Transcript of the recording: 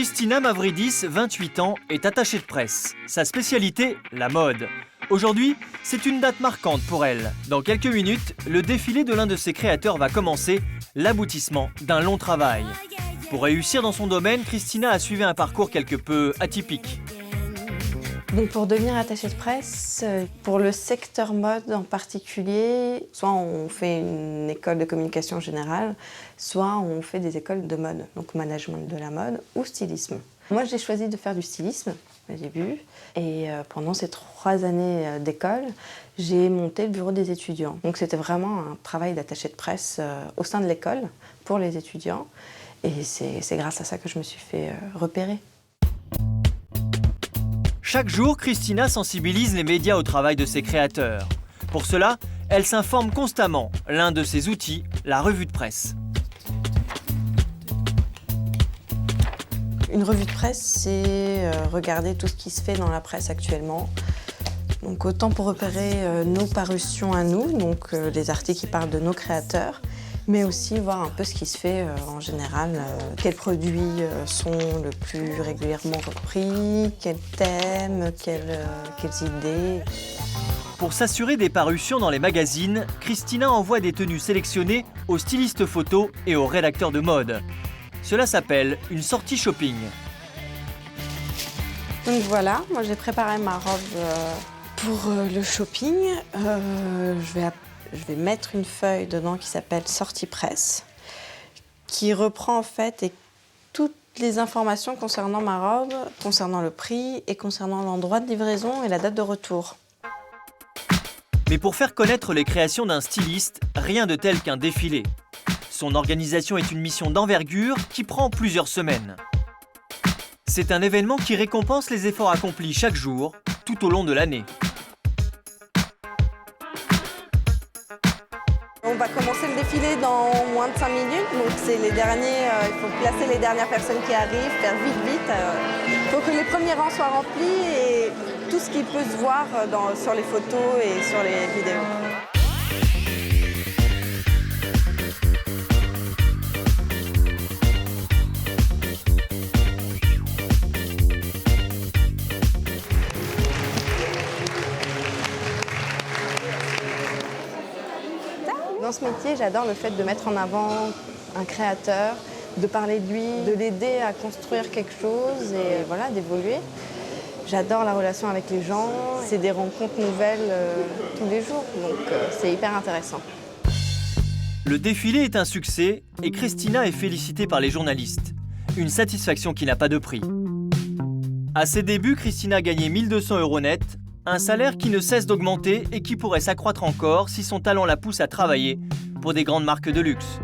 Christina Mavridis, 28 ans, est attachée de presse. Sa spécialité, la mode. Aujourd'hui, c'est une date marquante pour elle. Dans quelques minutes, le défilé de l'un de ses créateurs va commencer, l'aboutissement d'un long travail. Pour réussir dans son domaine, Christina a suivi un parcours quelque peu atypique. Donc pour devenir attachée de presse, pour le secteur mode en particulier, soit on fait une école de communication générale, soit on fait des écoles de mode, donc management de la mode ou stylisme. Moi j'ai choisi de faire du stylisme au début et pendant ces 3 années d'école, j'ai monté le bureau des étudiants. Donc c'était vraiment un travail d'attachée de presse au sein de l'école pour les étudiants et c'est grâce à ça que je me suis fait repérer. Chaque jour, Christina sensibilise les médias au travail de ses créateurs. Pour cela, elle s'informe constamment. L'un de ses outils, la revue de presse. Une revue de presse, c'est regarder tout ce qui se fait dans la presse actuellement. Donc autant pour repérer nos parutions à nous, donc les articles qui parlent de nos créateurs, mais aussi voir un peu ce qui se fait en général, quels produits sont le plus régulièrement repris, quels thèmes, quelles idées. Pour s'assurer des parutions dans les magazines, Christina envoie des tenues sélectionnées aux stylistes photos et aux rédacteurs de mode. Cela s'appelle une sortie shopping. Donc voilà, moi j'ai préparé ma robe pour le shopping. Je vais mettre une feuille dedans qui s'appelle sortie presse, qui reprend en fait toutes les informations concernant ma robe, concernant le prix et concernant l'endroit de livraison et la date de retour. Mais pour faire connaître les créations d'un styliste, rien de tel qu'un défilé. Son organisation est une mission d'envergure qui prend plusieurs semaines. C'est un événement qui récompense les efforts accomplis chaque jour, tout au long de l'année. On va commencer le défilé dans moins de 5 minutes, donc c'est les derniers, il faut placer les dernières personnes qui arrivent, faire vite. Il faut que les premiers rangs soient remplis et tout ce qui peut se voir sur les photos et sur les vidéos. Dans ce métier, j'adore le fait de mettre en avant un créateur, de parler de lui, de l'aider à construire quelque chose et voilà, d'évoluer. J'adore la relation avec les gens, c'est des rencontres nouvelles tous les jours, donc c'est hyper intéressant. Le défilé est un succès et Christina est félicitée par les journalistes. Une satisfaction qui n'a pas de prix. À ses débuts, Christina gagnait 1 200 € net, un salaire qui ne cesse d'augmenter et qui pourrait s'accroître encore si son talent la pousse à travailler pour des grandes marques de luxe.